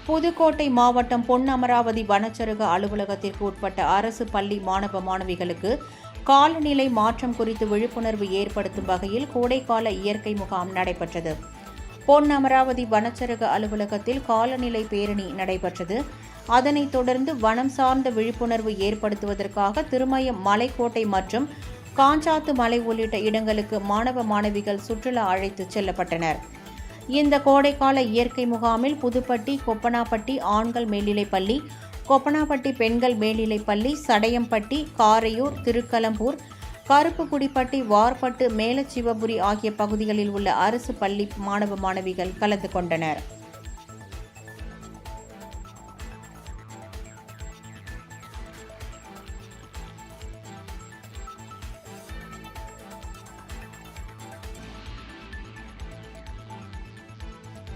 புதுக்கோட்டை மாவட்டம் பொன்னமராவதி வனச்சரக அலுவலகத்திற்கு உட்பட்ட அரசு பள்ளி மாணவ மாணவிகளுக்கு காலநிலை மாற்றம் குறித்து விழிப்புணர்வு ஏற்படுத்தும் வகையில் கோடைக்கால இயற்கை முகாம் நடைபெற்றது. பொன்னமராவதி வனச்சரக அலுவலகத்தில் காலநிலை பேரணி நடைபெற்றது. அதனைத் தொடர்ந்து வனம் சார்ந்த விழிப்புணர்வு ஏற்படுத்துவதற்காக திருமயம் மலைக்கோட்டை மற்றும் காஞ்சாத்து மலை உள்ளிட்ட இடங்களுக்கு மாணவ மாணவிகள் சுற்றுலா அழைத்துச் செல்லப்பட்டனர். இந்த கோடைக்கால இயற்கை முகாமில் புதுப்பட்டி, கொப்பனாப்பட்டி ஆண்கள் மேல்நிலைப்பள்ளி, கொப்பனாப்பட்டி பெண்கள் மேல்நிலைப்பள்ளி, சடையம்பட்டி, காரையூர், திருக்கலம்பூர், கருப்புக்குடிப்பட்டி, வார்பட்டு, மேலச்சிவபுரி ஆகிய பகுதிகளில் உள்ள அரசு பள்ளி மாணவ மாணவிகள் கலந்து கொண்டனர்.